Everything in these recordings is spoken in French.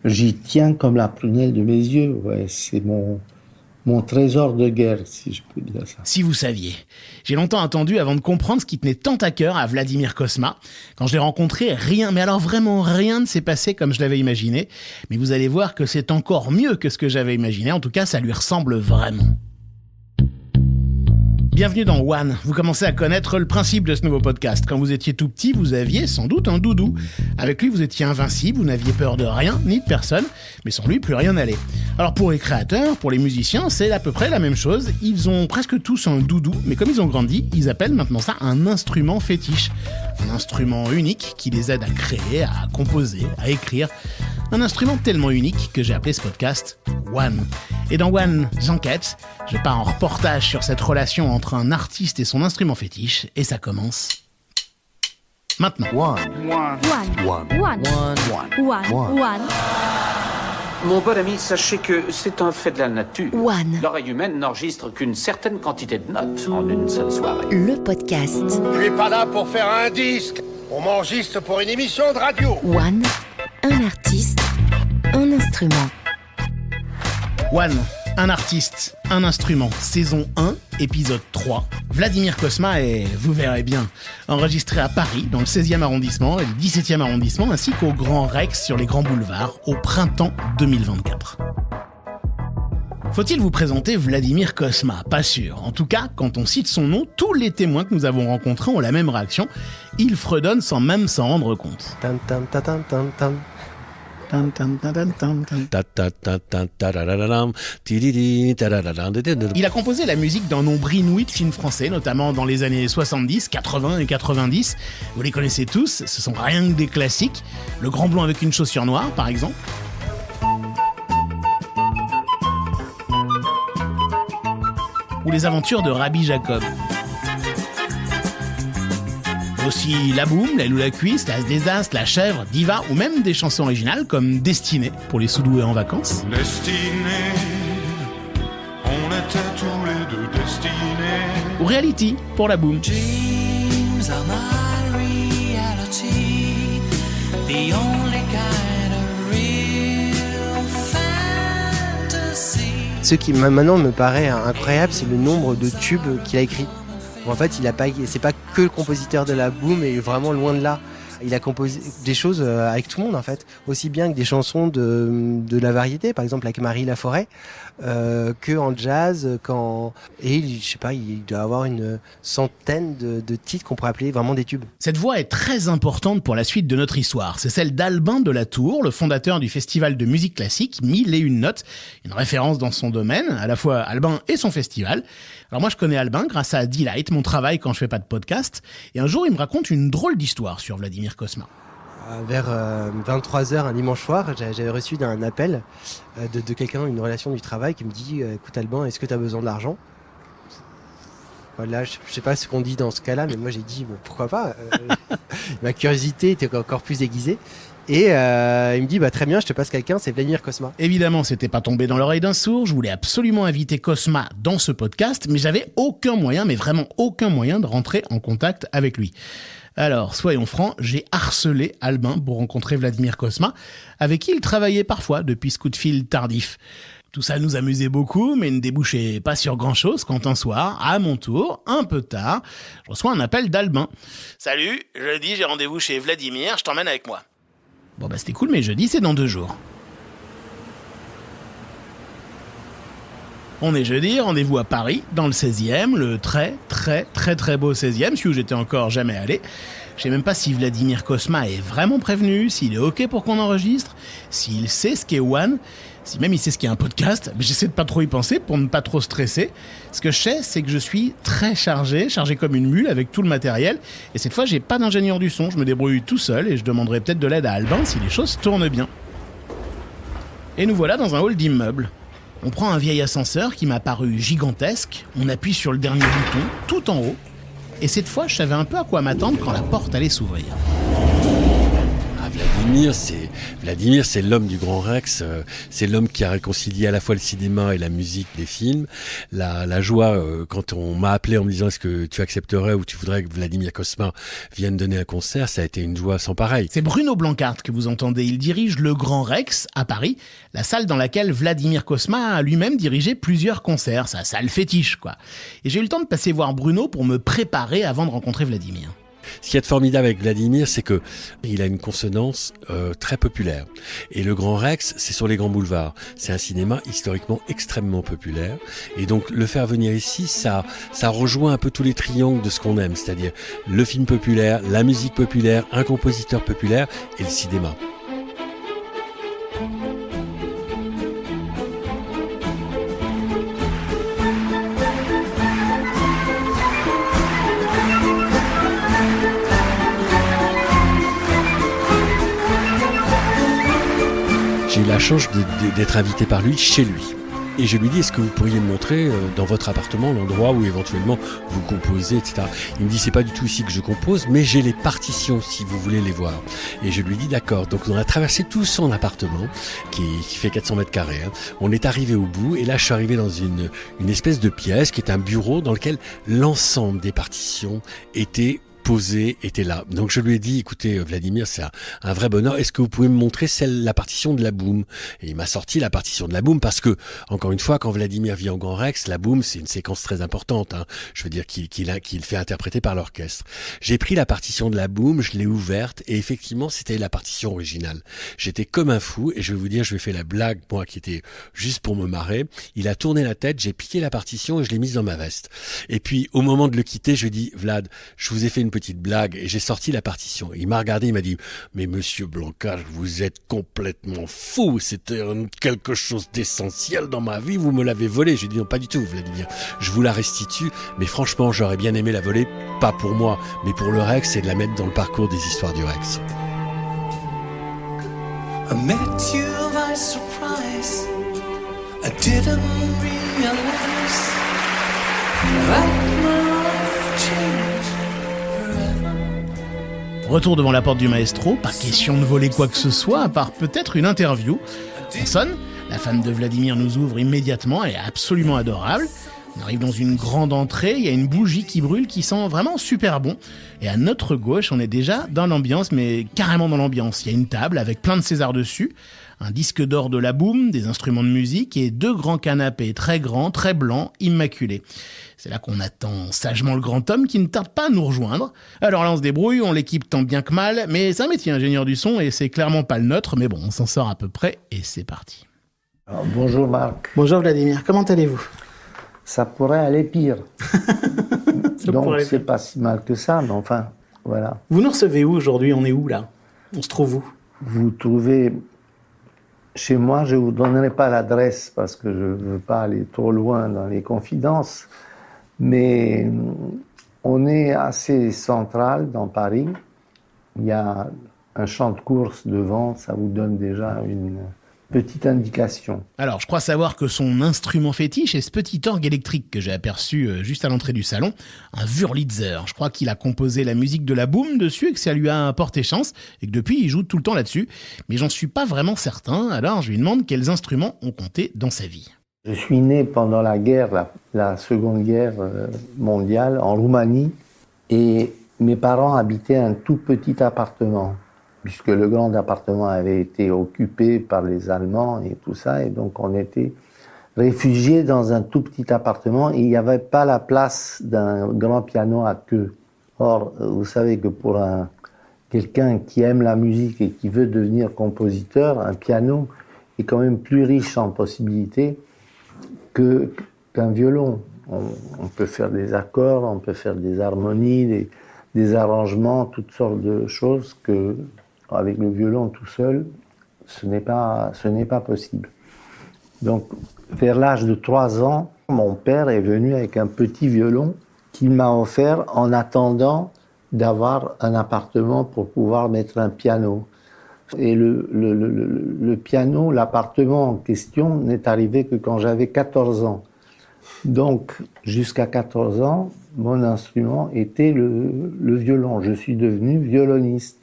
J'y tiens comme la prunelle de mes yeux, ouais, c'est mon trésor de guerre, si je peux dire ça. Si vous saviez. J'ai longtemps attendu avant de comprendre ce qui tenait tant à cœur à Vladimir Cosma. Quand je l'ai rencontré, rien, mais alors vraiment rien ne s'est passé comme je l'avais imaginé. Mais vous allez voir que c'est encore mieux que ce que j'avais imaginé. En tout cas, ça lui ressemble vraiment. Bienvenue dans One. Vous commencez à connaître le principe de ce nouveau podcast. Quand vous étiez tout petit, vous aviez sans doute un doudou. Avec lui, vous étiez invincible, vous n'aviez peur de rien, ni de personne, mais sans lui, plus rien n'allait. Alors pour les créateurs, pour les musiciens, c'est à peu près la même chose. Ils ont presque tous un doudou, mais comme ils ont grandi, ils appellent maintenant ça un instrument fétiche. Un instrument unique qui les aide à créer, à composer, à écrire. Un instrument tellement unique que j'ai appelé ce podcast One. Et dans One, j'enquête, je pars en reportage sur cette relation entre un artiste et son instrument fétiche, et ça commence maintenant. One. Mon bon ami, sachez que c'est un fait de la nature. One. L'oreille humaine n'enregistre qu'une certaine quantité de notes en une seule soirée. Le podcast. Je suis pas là pour faire un disque. On m'enregistre pour une émission de radio. One. Un artiste. Un instrument. One, un artiste, un instrument, saison 1, épisode 3. Vladimir Cosma est, vous verrez bien, enregistré à Paris, dans le 16e arrondissement et le 17e arrondissement, ainsi qu'au Grand Rex sur les grands boulevards, au printemps 2024. Faut-il vous présenter Vladimir Cosma ? Pas sûr. En tout cas, quand on cite son nom, tous les témoins que nous avons rencontrés ont la même réaction. Ils fredonnent sans même s'en rendre compte. Il a composé la musique d'un nombre inouï de films français, notamment dans les années 70, 80 et 90. Vous les connaissez tous, ce sont rien que des classiques. Le Grand Blond avec une chaussure noire, par exemple. Ou les aventures de Rabbi Jacob. Aussi La Boum, La Loue la Cuisse, L'As des As, La Chèvre, Diva, ou même des chansons originales comme Destinée pour les sous-doués en vacances. Destinée, on était tous les deux destinés. Ou Reality pour La Boum. Dreams are my reality, the only kind of real fantasy. Ce qui maintenant me paraît incroyable, c'est le nombre de tubes qu'il a écrits. En fait, c'est pas que le compositeur de La Boum, et vraiment loin de là. Il a composé des choses avec tout le monde, en fait. Aussi bien que des chansons de la variété, par exemple avec Marie Laforêt, que en jazz, et je sais pas, il doit avoir une centaine de titres qu'on pourrait appeler vraiment des tubes. Cette voix est très importante pour la suite de notre histoire. C'est celle d'Albin de la Tour, le fondateur du festival de musique classique 1001 notes, une référence dans son domaine, à la fois Albin et son festival. Alors moi je connais Albin grâce à Delight, mon travail quand je fais pas de podcast, et un jour il me raconte une drôle d'histoire sur Vladimir Cosma. Vers 23h un dimanche soir, j'avais reçu un appel de quelqu'un, une relation du travail, qui me dit écoute Albin, est-ce que tu as besoin d'argent ? Voilà, je sais pas ce qu'on dit dans ce cas-là, mais moi j'ai dit pourquoi pas. Ma curiosité était encore plus aiguisée. Et il me dit très bien, je te passe quelqu'un, c'est Vladimir Cosma. Évidemment, c'était pas tombé dans l'oreille d'un sourd. Je voulais absolument inviter Cosma dans ce podcast, mais j'avais aucun moyen, mais vraiment aucun moyen de rentrer en contact avec lui. Alors, soyons francs, j'ai harcelé Albin pour rencontrer Vladimir Cosma, avec qui il travaillait parfois depuis ce coup de fil tardif. Tout ça nous amusait beaucoup, mais ne débouchait pas sur grand-chose quand un soir, à mon tour, un peu tard, je reçois un appel d'Albin. « Salut, jeudi j'ai rendez-vous chez Vladimir, je t'emmène avec moi. » Bon c'était cool, mais jeudi c'est dans 2 jours. On est jeudi, rendez-vous à Paris, dans le 16e, le très beau 16e, celui où j'étais encore jamais allé. Je sais même pas si Vladimir Cosma est vraiment prévenu, s'il est ok pour qu'on enregistre, s'il sait ce qu'est One, si même il sait ce qu'est un podcast, mais j'essaie de pas trop y penser pour ne pas trop stresser. Ce que je sais, c'est que je suis très chargé comme une mule avec tout le matériel, et cette fois j'ai pas d'ingénieur du son, je me débrouille tout seul et je demanderai peut-être de l'aide à Albin si les choses tournent bien. Et nous voilà dans un hall d'immeuble. On prend un vieil ascenseur qui m'a paru gigantesque, on appuie sur le dernier bouton, tout en haut, et cette fois je savais un peu à quoi m'attendre quand la porte allait s'ouvrir. Vladimir, c'est Vladimir, c'est l'homme du Grand Rex, c'est l'homme qui a réconcilié à la fois le cinéma et la musique des films. La joie, quand on m'a appelé en me disant est-ce que tu accepterais ou tu voudrais que Vladimir Cosma vienne donner un concert, ça a été une joie sans pareil. C'est Bruno Blancart que vous entendez. Il dirige le Grand Rex à Paris, la salle dans laquelle Vladimir Cosma a lui-même dirigé plusieurs concerts, sa salle fétiche, quoi. Et j'ai eu le temps de passer voir Bruno pour me préparer avant de rencontrer Vladimir. Ce qui est formidable avec Vladimir, c'est que il a une consonance très populaire. Et le Grand Rex, c'est sur les grands boulevards. C'est un cinéma historiquement extrêmement populaire. Et donc, le faire venir ici, ça rejoint un peu tous les triangles de ce qu'on aime. C'est-à-dire le film populaire, la musique populaire, un compositeur populaire et le cinéma. J'ai eu la chance d'être invité par lui chez lui. Et je lui dis, est-ce que vous pourriez me montrer dans votre appartement l'endroit où éventuellement vous composez, etc. Il me dit, c'est pas du tout ici que je compose, mais j'ai les partitions si vous voulez les voir. Et je lui dis, d'accord. Donc on a traversé tout son appartement, qui fait 400 mètres carrés. Hein. On est arrivé au bout, et là je suis arrivé dans une espèce de pièce qui est un bureau dans lequel l'ensemble des partitions était là. Donc je lui ai dit, écoutez Vladimir, c'est un vrai bonheur, est-ce que vous pouvez me montrer la partition de la Boum? Et il m'a sorti la partition de la Boum parce que, encore une fois, quand Vladimir vit en Grand Rex, la Boum, c'est une séquence très importante, hein. Je veux dire qu'il fait interpréter par l'orchestre. J'ai pris la partition de la Boum, je l'ai ouverte et effectivement c'était la partition originale. J'étais comme un fou et je vais vous dire, je lui ai fait la blague, moi qui était juste pour me marrer. Il a tourné la tête, j'ai piqué la partition et je l'ai mise dans ma veste. Et puis au moment de le quitter, je lui ai dit, Vlad, je vous ai fait une petite blague et j'ai sorti la partition. Et il m'a regardé, il m'a dit, mais monsieur Blancart, vous êtes complètement fou, c'était quelque chose d'essentiel dans ma vie, vous me l'avez volé. J'ai dit, non, pas du tout, Vladimir, je vous la restitue, mais franchement, j'aurais bien aimé la voler, pas pour moi, mais pour le Rex et de la mettre dans le parcours des histoires du Rex. I met you by surprise. I didn't realize that my life changed forever. Retour devant la porte du maestro, pas question de voler quoi que ce soit, à part peut-être une interview. On sonne, la femme de Vladimir nous ouvre immédiatement, elle est absolument adorable. On arrive dans une grande entrée, il y a une bougie qui brûle qui sent vraiment super bon. Et à notre gauche, on est déjà dans l'ambiance, mais carrément dans l'ambiance. Il y a une table avec plein de Césars dessus, un disque d'or de la Boum, des instruments de musique et 2 grands canapés très grands, très blancs, immaculés. C'est là qu'on attend sagement le grand homme qui ne tarde pas à nous rejoindre. Alors là, on se débrouille, on l'équipe tant bien que mal, mais c'est un métier, ingénieur du son, et c'est clairement pas le nôtre, mais bon, on s'en sort à peu près, et c'est parti. Alors, bonjour Marc. Bonjour Vladimir, comment allez-vous ? Ça pourrait aller pire. Donc pourrait aller c'est pire. pas si mal que ça, mais enfin, voilà. Vous nous recevez où aujourd'hui ? On est où là ? On se trouve où ? Vous trouvez chez moi, je vous donnerai pas l'adresse parce que je veux pas aller trop loin dans les confidences, mais on est assez central dans Paris. Il y a un champ de course devant, ça vous donne déjà une petite indication. Alors, je crois savoir que son instrument fétiche est ce petit orgue électrique que j'ai aperçu juste à l'entrée du salon, un Wurlitzer. Je crois qu'il a composé la musique de la Boum dessus et que ça lui a porté chance et que depuis, il joue tout le temps là-dessus. Mais j'en suis pas vraiment certain, alors je lui demande quels instruments ont compté dans sa vie. Je suis né pendant la guerre, la Seconde Guerre mondiale, en Roumanie, et mes parents habitaient un tout petit appartement, puisque le grand appartement avait été occupé par les Allemands et tout ça, et donc on était réfugiés dans un tout petit appartement, et il n'y avait pas la place d'un grand piano à queue. Or, vous savez que pour quelqu'un qui aime la musique et qui veut devenir compositeur, un piano est quand même plus riche en possibilités qu'un violon. On peut faire des accords, on peut faire des harmonies, des arrangements, toutes sortes de choses que, avec le violon tout seul, ce n'est pas possible. Donc, vers l'âge de 3 ans, mon père est venu avec un petit violon qu'il m'a offert en attendant d'avoir un appartement pour pouvoir mettre un piano. Et le piano, l'appartement en question, n'est arrivé que quand j'avais 14 ans. Donc, jusqu'à 14 ans, mon instrument était le violon. Je suis devenu violoniste.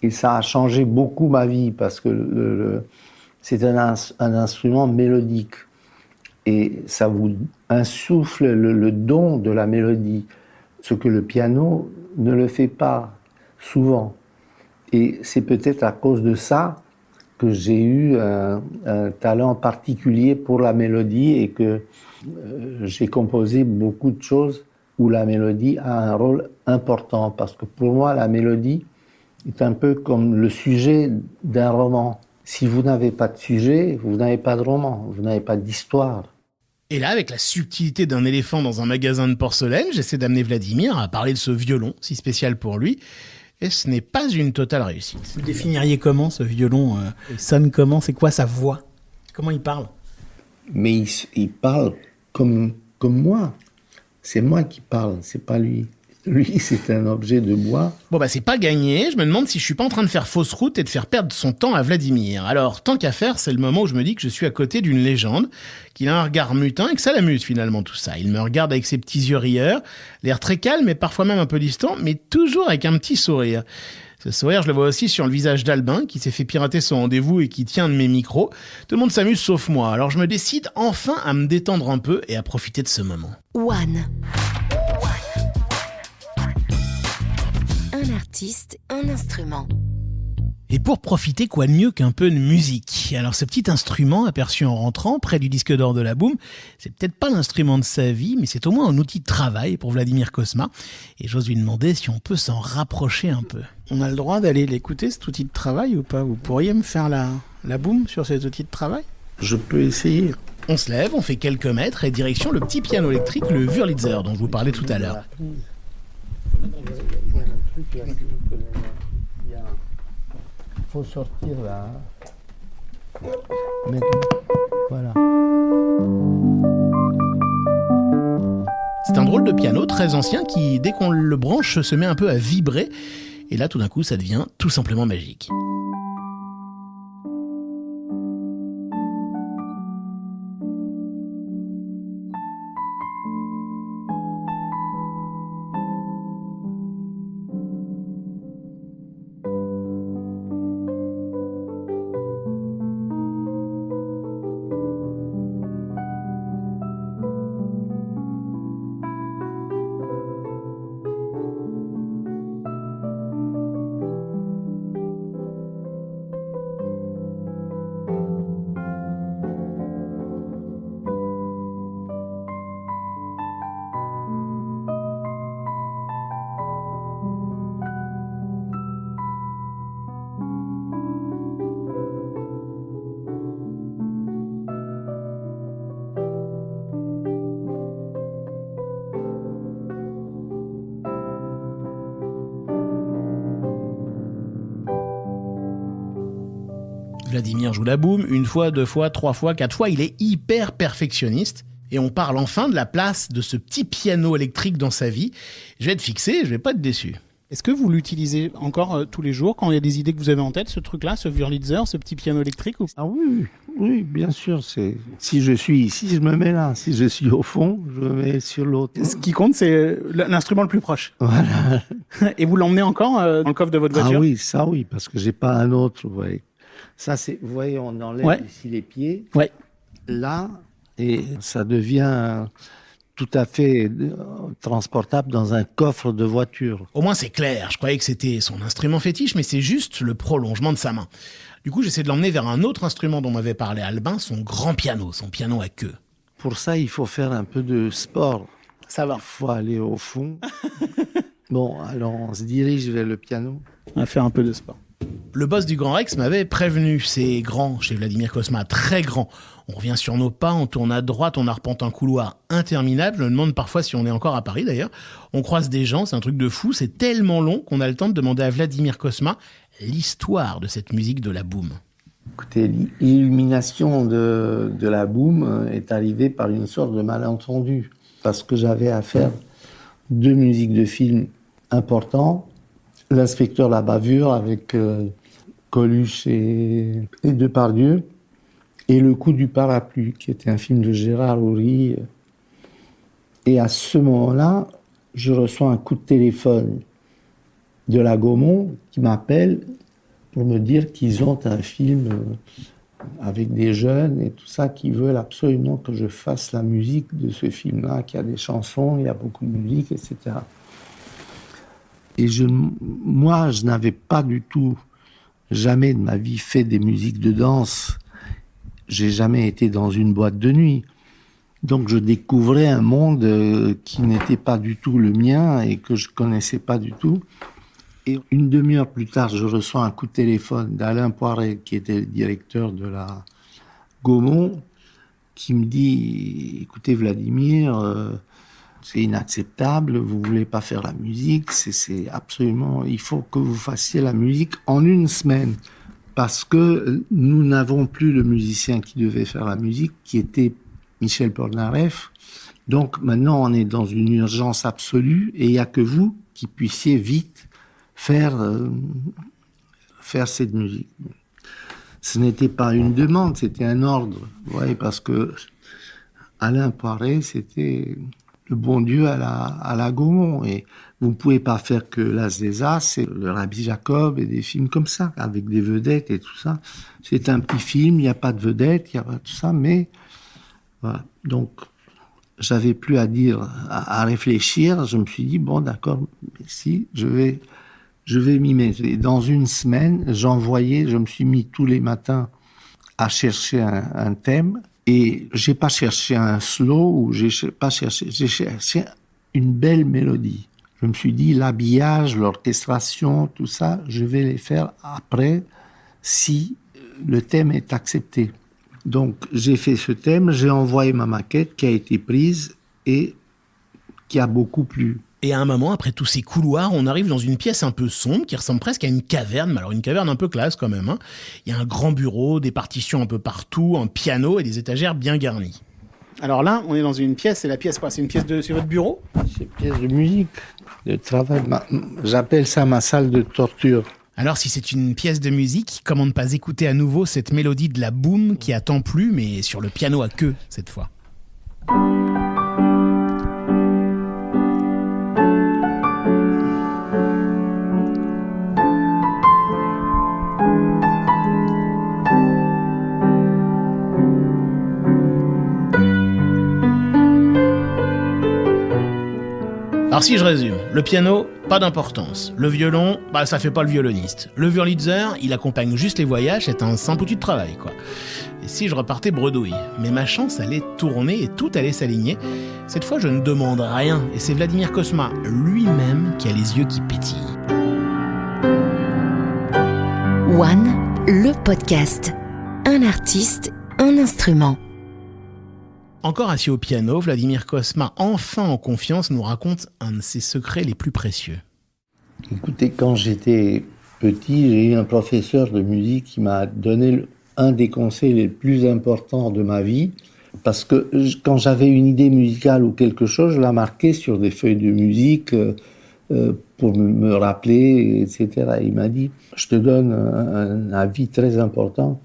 Et ça a changé beaucoup ma vie parce que c'est un instrument mélodique. Et ça vous insuffle le don de la mélodie, ce que le piano ne le fait pas souvent. Et c'est peut-être à cause de ça que j'ai eu un talent particulier pour la mélodie et que j'ai composé beaucoup de choses où la mélodie a un rôle important. Parce que pour moi, la mélodie est un peu comme le sujet d'un roman. Si vous n'avez pas de sujet, vous n'avez pas de roman, vous n'avez pas d'histoire. Et là, avec la subtilité d'un éléphant dans un magasin de porcelaine, j'essaie d'amener Vladimir à parler de ce violon, si spécial pour lui. Et ce n'est pas une totale réussite. Vous définiriez comment ce violon il sonne comment? C'est quoi sa voix? Comment il parle? Mais il parle comme moi. C'est moi qui parle, c'est pas lui. Lui, c'est un objet de bois. Bon c'est pas gagné, je me demande si je suis pas en train de faire fausse route et de faire perdre son temps à Vladimir. Alors, tant qu'à faire, c'est le moment où je me dis que je suis à côté d'une légende, qu'il a un regard mutin et que ça l'amuse finalement tout ça. Il me regarde avec ses petits yeux rieurs, l'air très calme et parfois même un peu distant, mais toujours avec un petit sourire. Ce sourire, je le vois aussi sur le visage d'Albin, qui s'est fait pirater son rendez-vous et qui tient un de mes micros. Tout le monde s'amuse sauf moi, alors je me décide enfin à me détendre un peu et à profiter de ce moment. One. Un artiste, un instrument. Et pour profiter, quoi de mieux qu'un peu de musique? Alors ce petit instrument aperçu en rentrant, près du disque d'or de la Boom, c'est peut-être pas l'instrument de sa vie, mais c'est au moins un outil de travail pour Vladimir Cosma. Et j'ose lui demander si on peut s'en rapprocher un peu. On a le droit d'aller l'écouter, cet outil de travail, ou pas? Vous pourriez me faire la Boom sur cet outil de travail? Je peux essayer. On se lève, on fait quelques mètres et direction le petit piano électrique, le Wurlitzer, dont je vous parlais tout à l'heure. Il faut sortir là. Maintenant. Voilà. C'est un drôle de piano très ancien qui, dès qu'on le branche, se met un peu à vibrer. Et là, tout d'un coup, ça devient tout simplement magique. Vladimir joue la boum, 1 fois, 2 fois, 3 fois, 4 fois, il est hyper perfectionniste. Et on parle enfin de la place de ce petit piano électrique dans sa vie. Je vais être fixé, je vais pas être déçu. Est-ce que vous l'utilisez encore tous les jours quand il y a des idées que vous avez en tête, ce truc-là, ce Wurlitzer, ce petit piano électrique ou... Ah oui, bien sûr. Si je suis ici, je me mets là. Si je suis au fond, je me mets sur l'autre. Ce qui compte, c'est l'instrument le plus proche. Voilà. Et vous l'emmenez encore dans le coffre de votre voiture? Ah oui, ça oui, parce que j'ai pas un autre, vous voyez. Ça, vous voyez, on enlève ici les pieds. Ouais. Là, et ça devient tout à fait transportable dans un coffre de voiture. Au moins c'est clair, je croyais que c'était son instrument fétiche, mais c'est juste le prolongement de sa main. Du coup, j'essaie de l'emmener vers un autre instrument dont m'avait parlé Albin, son grand piano, son piano à queue. Pour ça, il faut faire un peu de sport. Ça va. Il faut aller au fond. Bon, alors on se dirige vers le piano. On va faire un peu de sport. Le boss du Grand Rex m'avait prévenu, c'est grand chez Vladimir Cosma, très grand. On revient sur nos pas, on tourne à droite, on arpente un couloir interminable. Je me demande parfois si on est encore à Paris d'ailleurs. On croise des gens, c'est un truc de fou, c'est tellement long qu'on a le temps de demander à Vladimir Cosma l'histoire de cette musique de la boum. Écoutez, l'illumination de la boum est arrivée par une sorte de malentendu. Parce que j'avais à faire 2 musiques de films importants. L'inspecteur La Bavure avec Coluche et Depardieu, et Le Coup du Parapluie, qui était un film de Gérard Houry. Et à ce moment-là, je reçois un coup de téléphone de la Gaumont qui m'appelle pour me dire qu'ils ont un film avec des jeunes et tout ça, qui veulent absolument que je fasse la musique de ce film-là, qu'il y a des chansons, il y a beaucoup de musique, etc. Et moi, je n'avais pas du tout, jamais de ma vie, fait des musiques de danse. J'ai jamais été dans une boîte de nuit. Donc je découvrais un monde qui n'était pas du tout le mien et que je connaissais pas du tout. Et une demi-heure plus tard, je reçois un coup de téléphone d'Alain Poiret, qui était le directeur de la Gaumont, qui me dit « Écoutez Vladimir, c'est inacceptable, vous voulez pas faire la musique, c'est absolument... Il faut que vous fassiez la musique en une semaine. Parce que nous n'avons plus le musicien qui devait faire la musique, qui était Michel Polnareff. Donc maintenant, on est dans une urgence absolue et il n'y a que vous qui puissiez vite faire cette musique. » Ce n'était pas une demande, c'était un ordre. Vous voyez, parce que Alain Poiret, c'était le bon Dieu à la Gaumont. Et vous ne pouvez pas faire que L'As des As, et le Rabbi Jacob et des films comme ça, avec des vedettes et tout ça. C'est un petit film, il n'y a pas de vedettes, il n'y a pas tout ça, mais voilà. Donc, j'avais plus à dire, à réfléchir. Je me suis dit, bon, d'accord, si, je vais m'y mettre. Et dans une semaine, je me suis mis tous les matins à chercher un thème. Et j'ai pas cherché un slow, ou j'ai cherché une belle mélodie. Je me suis dit, l'habillage, l'orchestration, tout ça, je vais les faire après, si le thème est accepté. Donc, j'ai fait ce thème, j'ai envoyé ma maquette qui a été prise et qui a beaucoup plu. Et à un moment, après tous ces couloirs, on arrive dans une pièce un peu sombre qui ressemble presque à une caverne, mais alors une caverne un peu classe quand même. Il y a un grand bureau, des partitions un peu partout, un piano et des étagères bien garnies. Alors là, on est dans une pièce, c'est la pièce quoi? C'est une pièce c'est votre bureau? C'est une pièce de musique, de travail. J'appelle ça ma salle de torture. Alors si c'est une pièce de musique, comment ne pas écouter à nouveau cette mélodie de la boum qui a tant plu, mais sur le piano à queue cette fois. Alors si je résume, le piano, pas d'importance. Le violon, ça fait pas le violoniste. Le Wurlitzer, il accompagne juste les voyages, c'est un simple outil de travail, quoi. Et si je repartais bredouille, mais ma chance allait tourner et tout allait s'aligner. Cette fois, je ne demande rien, et c'est Vladimir Cosma lui-même qui a les yeux qui pétillent. One, le podcast. Un artiste, un instrument. Encore assis au piano, Vladimir Cosma, enfin en confiance, nous raconte un de ses secrets les plus précieux. Écoutez, quand j'étais petit, j'ai eu un professeur de musique qui m'a donné un des conseils les plus importants de ma vie, parce que quand j'avais une idée musicale ou quelque chose, je la marquais sur des feuilles de musique pour me rappeler, etc. Il m'a dit, je te donne un avis très important.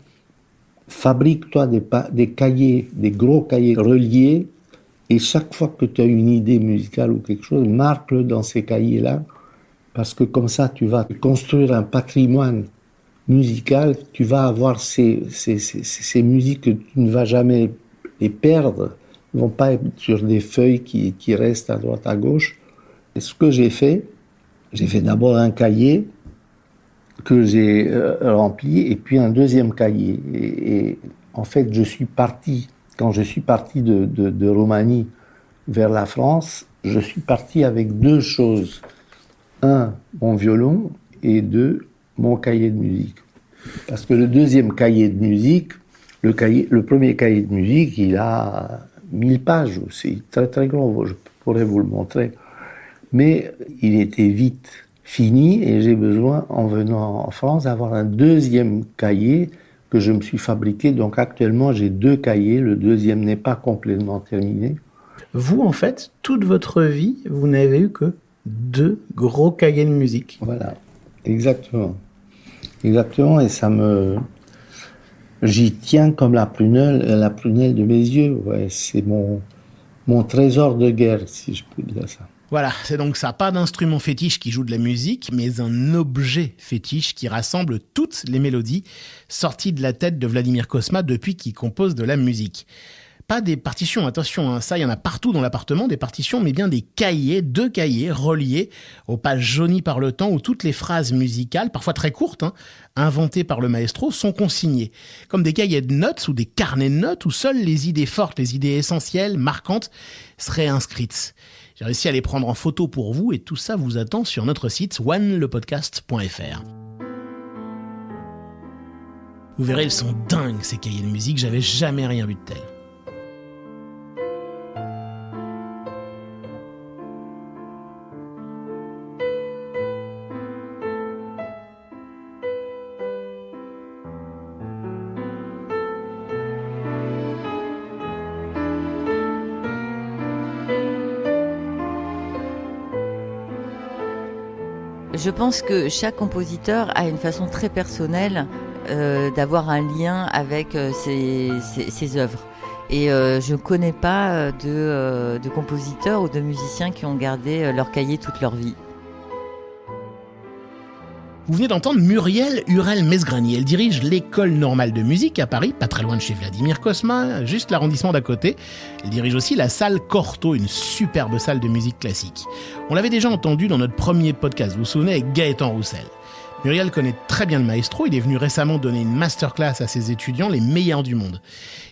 Fabrique-toi des cahiers, des gros cahiers reliés, et chaque fois que tu as une idée musicale ou quelque chose, marque-le dans ces cahiers-là, parce que comme ça, tu vas construire un patrimoine musical, tu vas avoir ces musiques que tu ne vas jamais les perdre, ne vont pas être sur des feuilles qui restent à droite, à gauche. Et ce que j'ai fait d'abord un cahier, que j'ai rempli, et puis un deuxième cahier. Et en fait, quand je suis parti de Roumanie vers la France, je suis parti avec deux choses. Un, mon violon, et deux, mon cahier de musique. Parce que le deuxième cahier de musique, le premier cahier de musique, il a 1000 pages, c'est très très grand, je pourrais vous le montrer. Mais il était vite fini et j'ai besoin, en venant en France, d'avoir un deuxième cahier que je me suis fabriqué. Donc actuellement, j'ai deux cahiers. Le deuxième n'est pas complètement terminé. Vous, en fait, toute votre vie, vous n'avez eu que 2 gros cahiers de musique. Voilà, exactement. Exactement, et j'y tiens comme la prunelle de mes yeux. Ouais, c'est mon trésor de guerre, si je peux dire ça. Voilà, c'est donc ça, pas d'instrument fétiche qui joue de la musique, mais un objet fétiche qui rassemble toutes les mélodies sorties de la tête de Vladimir Cosma depuis qu'il compose de la musique. Pas des partitions, attention, hein, ça il y en a partout dans l'appartement, des partitions, mais bien des cahiers, 2 cahiers reliés aux pages jaunies par le temps où toutes les phrases musicales, parfois très courtes, inventées par le maestro, sont consignées. Comme des cahiers de notes ou des carnets de notes où seules les idées fortes, les idées essentielles, marquantes, seraient inscrites. J'ai réussi à les prendre en photo pour vous et tout ça vous attend sur notre site onelepodcast.fr. Vous verrez, ils sont dingues ces cahiers de musique, j'avais jamais rien vu de tel. Je pense que chaque compositeur a une façon très personnelle d'avoir un lien avec ses œuvres. Et je ne connais pas de compositeurs ou de musiciens qui ont gardé leur cahier toute leur vie. Vous venez d'entendre Muriel Hurel-Mesgrani. Elle dirige l'école normale de musique à Paris, pas très loin de chez Vladimir Cosma, juste l'arrondissement d'à côté. Elle dirige aussi la salle Cortot, une superbe salle de musique classique. On l'avait déjà entendu dans notre premier podcast, vous vous souvenez, avec Gaëtan Roussel. Muriel connaît très bien le maestro, il est venu récemment donner une masterclass à ses étudiants, les meilleurs du monde.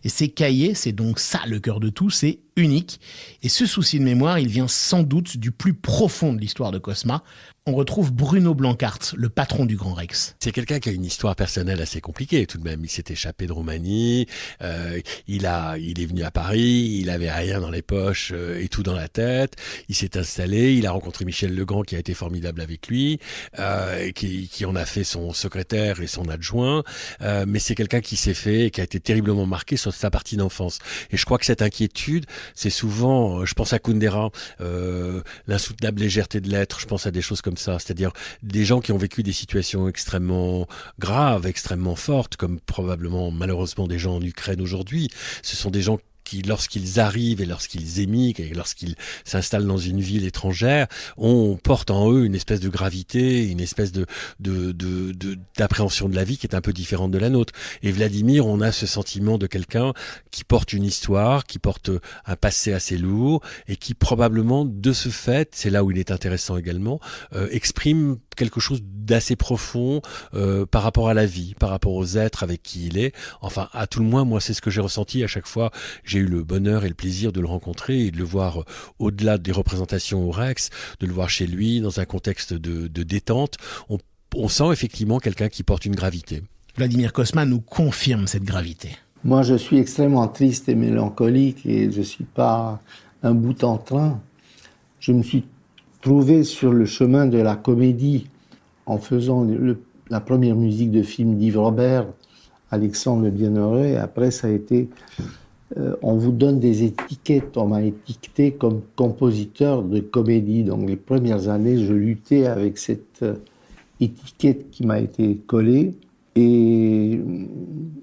Et ses cahiers, c'est donc ça le cœur de tout, c'est unique. Et ce souci de mémoire, il vient sans doute du plus profond de l'histoire de Cosma. On retrouve Bruno Blancart, le patron du Grand Rex. C'est quelqu'un qui a une histoire personnelle assez compliquée tout de même. Il s'est échappé de Roumanie, il est venu à Paris, il avait rien dans les poches et tout dans la tête. Il s'est installé, il a rencontré Michel Legrand qui a été formidable avec lui, qui en a fait son secrétaire et son adjoint. Mais c'est quelqu'un qui s'est fait et qui a été terriblement marqué sur sa partie d'enfance. Et je crois que cette inquiétude, c'est souvent, je pense à Kundera, l'insoutenable légèreté de l'être, je pense à des choses comme ça, c'est-à-dire des gens qui ont vécu des situations extrêmement graves, extrêmement fortes, comme probablement malheureusement des gens en Ukraine aujourd'hui. Ce sont des gens qui, lorsqu'ils arrivent et lorsqu'ils émigrent et lorsqu'ils s'installent dans une ville étrangère, on porte en eux une espèce de gravité, une espèce d'appréhension de la vie qui est un peu différente de la nôtre. Et Vladimir, on a ce sentiment de quelqu'un qui porte une histoire, qui porte un passé assez lourd et qui probablement, de ce fait, c'est là où il est intéressant également, exprime quelque chose d'assez profond par rapport à la vie, par rapport aux êtres avec qui il est. Enfin, à tout le moins, moi, c'est ce que j'ai ressenti à chaque fois. J'ai eu le bonheur et le plaisir de le rencontrer et de le voir au-delà des représentations au Rex, de le voir chez lui dans un contexte de détente. On sent effectivement quelqu'un qui porte une gravité. Vladimir Cosma nous confirme cette gravité. Moi, je suis extrêmement triste et mélancolique et je ne suis pas un bout en train. Je me suis trouvé sur le chemin de la comédie en faisant la première musique de film d'Yves Robert, Alexandre le Bienheureux, et après ça a été... on vous donne des étiquettes, on m'a étiqueté comme compositeur de comédie. Donc les premières années, je luttais avec cette étiquette qui m'a été collée et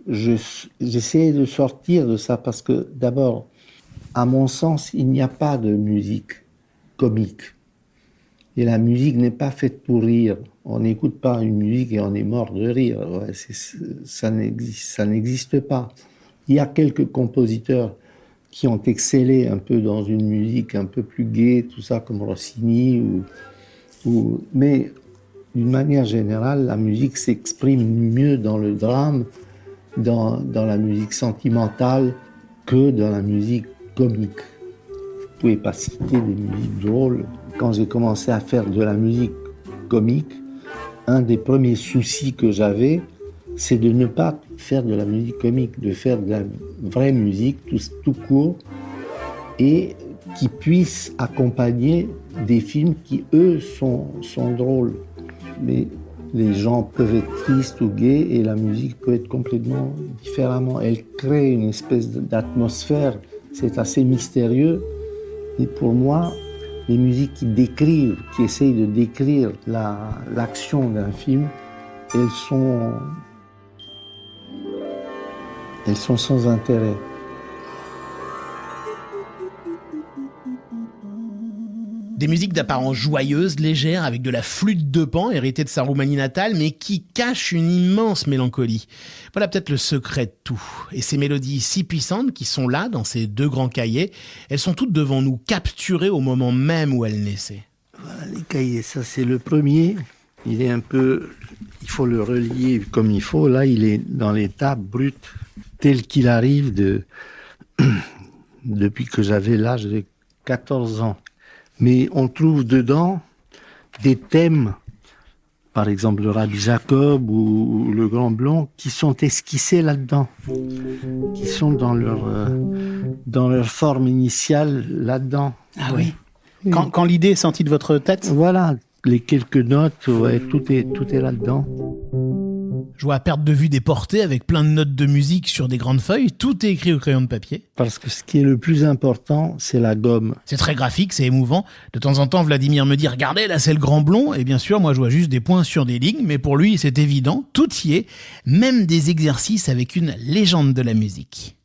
j'essayais de sortir de ça parce que d'abord, à mon sens, il n'y a pas de musique comique. Et la musique n'est pas faite pour rire. On n'écoute pas une musique et on est mort de rire. Ouais, ça n'existe pas. Il y a quelques compositeurs qui ont excellé un peu dans une musique un peu plus gaie, tout ça, comme Rossini. Mais d'une manière générale, la musique s'exprime mieux dans le drame, dans la musique sentimentale, que dans la musique comique. Vous ne pouvez pas citer des musiques drôles. Quand j'ai commencé à faire de la musique comique, un des premiers soucis que j'avais, c'est de ne pas faire de la musique comique, de faire de la vraie musique, tout court, et qui puisse accompagner des films qui, eux, sont drôles. Mais les gens peuvent être tristes ou gais, et la musique peut être complètement différemment. Elle crée une espèce d'atmosphère, c'est assez mystérieux. Et pour moi, les musiques qui décrivent, qui essayent de décrire l'action d'un film, elles sont sans intérêt. Des musiques d'apparence joyeuse, légère, avec de la flûte de Pan, héritée de sa Roumanie natale, mais qui cachent une immense mélancolie. Voilà peut-être le secret de tout. Et ces mélodies si puissantes qui sont là, dans ces 2 grands cahiers, elles sont toutes devant nous, capturées au moment même où elles naissaient. Voilà les cahiers, ça c'est le premier. Il est un peu... Il faut le relier comme il faut. Là, il est dans l'état brut, tel qu'il arrive depuis que j'avais l'âge de 14 ans. Mais on trouve dedans des thèmes, par exemple le Rabbi Jacob ou le Grand Blond, qui sont esquissés là-dedans, qui sont dans leur forme initiale là-dedans. Ah oui. Quand l'idée est sortie de votre tête. Voilà, les quelques notes, ouais, tout est là-dedans. Je vois à perte de vue des portées avec plein de notes de musique sur des grandes feuilles. Tout est écrit au crayon de papier. Parce que ce qui est le plus important, c'est la gomme. C'est très graphique, c'est émouvant. De temps en temps, Vladimir me dit « Regardez, là c'est le Grand Blond ». Et bien sûr, moi je vois juste des points sur des lignes. Mais pour lui, c'est évident, tout y est. Même des exercices avec une légende de la musique.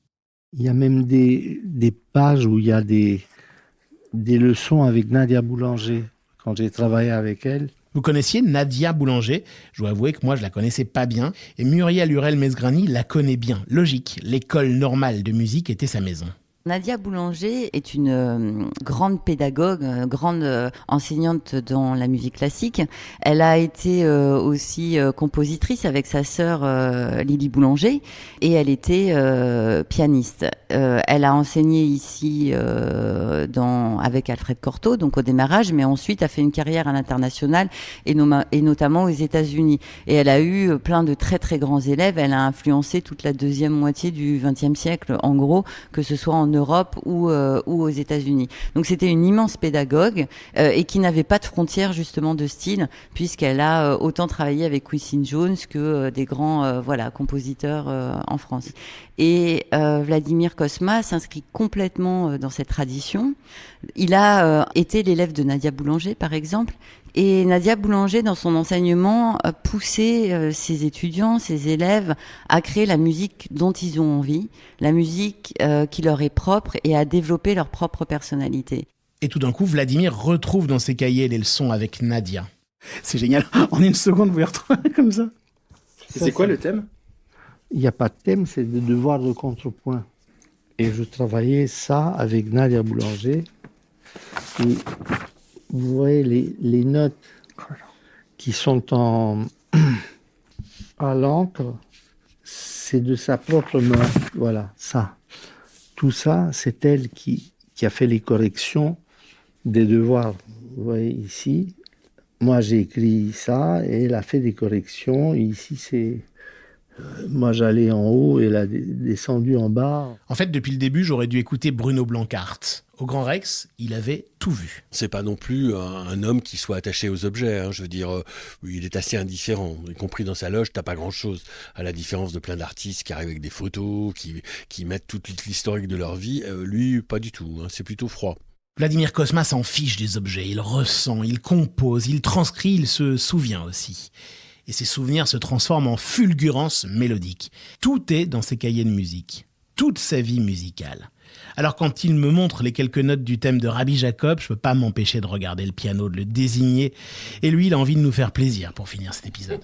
Il y a même des pages où il y a des leçons avec Nadia Boulanger. Quand j'ai travaillé avec elle. Vous connaissiez Nadia Boulanger? Je dois avouer que moi, je la connaissais pas bien. Et Muriel Hurel-Mesgrani la connaît bien. Logique, l'école normale de musique était sa maison. Nadia Boulanger est une grande pédagogue, grande enseignante dans la musique classique. Elle a été aussi compositrice avec sa sœur Lily Boulanger et elle était pianiste. Elle a enseigné ici avec Alfred Cortot, donc au démarrage, mais ensuite a fait une carrière à l'international et notamment aux États-Unis. Et elle a eu plein de très très grands élèves. Elle a influencé toute la deuxième moitié du XXe siècle, en gros, que ce soit en Europe ou aux États-Unis. Donc c'était une immense pédagogue et qui n'avait pas de frontières justement de style, puisqu'elle a autant travaillé avec Quincy Jones que des grands compositeurs en France. Et Vladimir Cosma s'inscrit complètement dans cette tradition. Il a été l'élève de Nadia Boulanger, par exemple. Et Nadia Boulanger, dans son enseignement, poussait ses étudiants, ses élèves à créer la musique dont ils ont envie, la musique qui leur est propre et à développer leur propre personnalité. Et tout d'un coup, Vladimir retrouve dans ses cahiers les leçons avec Nadia. C'est génial. En une seconde, vous les retrouvez comme ça. C'est quoi le thème? Il n'y a pas de thème, c'est des devoirs de contrepoint. Et je travaillais ça avec Nadia Boulanger. Et vous voyez les notes qui sont à l'encre, c'est de sa propre main. Voilà, ça. Tout ça, c'est elle qui a fait les corrections des devoirs. Vous voyez ici, moi j'ai écrit ça et elle a fait des corrections. Et ici, c'est... Moi, j'allais en haut et elle a descendu en bas. En fait, depuis le début, j'aurais dû écouter Bruno Blancart. Au Grand Rex, il avait tout vu. C'est pas non plus un homme qui soit attaché aux objets. Hein. Je veux dire, il est assez indifférent. Y compris dans sa loge, t'as pas grand-chose. À la différence de plein d'artistes qui arrivent avec des photos, qui mettent toute l'historique de leur vie. Lui, pas du tout. Hein. C'est plutôt froid. Vladimir Cosma s'en fiche des objets. Il ressent, il compose, il transcrit, il se souvient aussi. Et ses souvenirs se transforment en fulgurance mélodique. Tout est dans ses cahiers de musique. Toute sa vie musicale. Alors quand il me montre les quelques notes du thème de Rabbi Jacob, je peux pas m'empêcher de regarder le piano, de le désigner. Et lui, il a envie de nous faire plaisir pour finir cet épisode.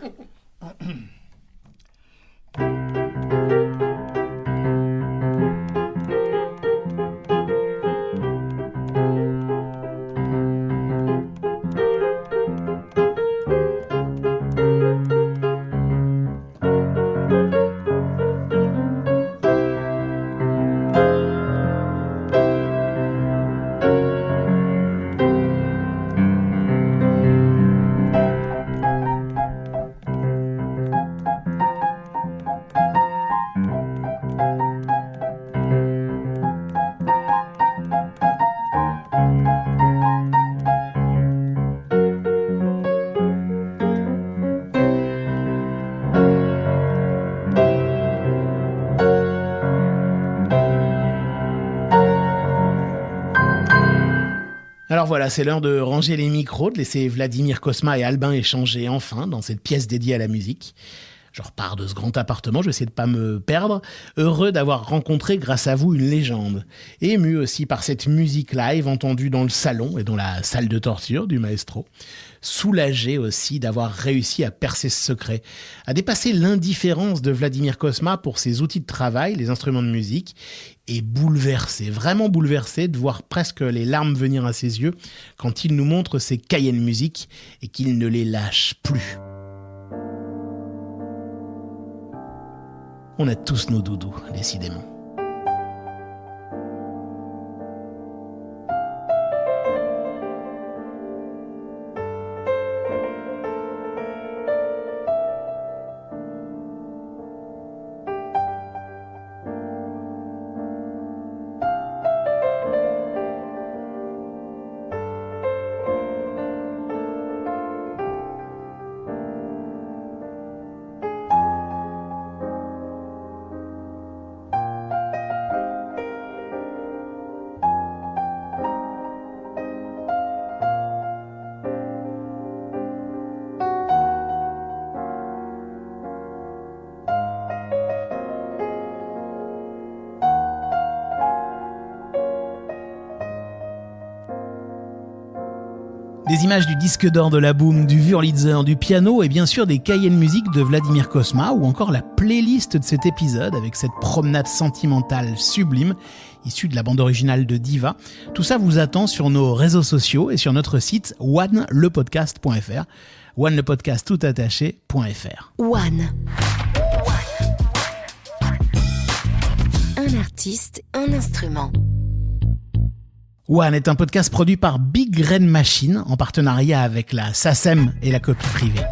Alors voilà, c'est l'heure de ranger les micros, de laisser Vladimir Cosma et Albin échanger enfin dans cette pièce dédiée à la musique. Je repars de ce grand appartement, je vais essayer de pas me perdre, heureux d'avoir rencontré grâce à vous une légende. Ému aussi par cette musique live entendue dans le salon et dans la salle de torture du maestro. Soulagé aussi d'avoir réussi à percer ce secret, à dépasser l'indifférence de Vladimir Cosma pour ses outils de travail, les instruments de musique, et bouleversé, vraiment bouleversé de voir presque les larmes venir à ses yeux quand il nous montre ses cahiers de musique et qu'il ne les lâche plus. On a tous nos doudous, décidément. Des images du disque d'or de la Boom, du Wurlitzer, du piano et bien sûr des cahiers de musique de Vladimir Cosma ou encore la playlist de cet épisode avec cette promenade sentimentale sublime issue de la bande originale de Diva. Tout ça vous attend sur nos réseaux sociaux et sur notre site onelepodcast.fr. Onelepodcast tout attaché.fr. One. Un artiste, un instrument. One est un podcast produit par Big Red Machine en partenariat avec la SACEM et la copie privée.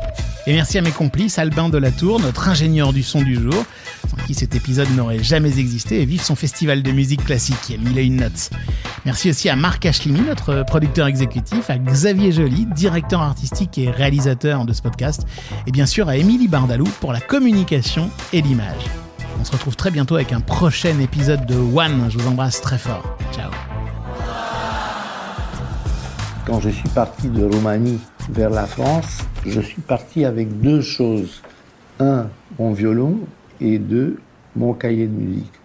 Et merci à mes complices, Albin Delatour, notre ingénieur du son du jour, sans qui cet épisode n'aurait jamais existé et vive son festival de musique classique, Mille et une notes. Merci aussi à Marc Ashlimi, notre producteur exécutif, à Xavier Joly, directeur artistique et réalisateur de ce podcast, et bien sûr à Émilie Bardalou pour la communication et l'image. On se retrouve très bientôt avec un prochain épisode de One. Je vous embrasse très fort. Ciao. Quand je suis parti de Roumanie vers la France, je suis parti avec deux choses. Un, mon violon, et deux, mon cahier de musique.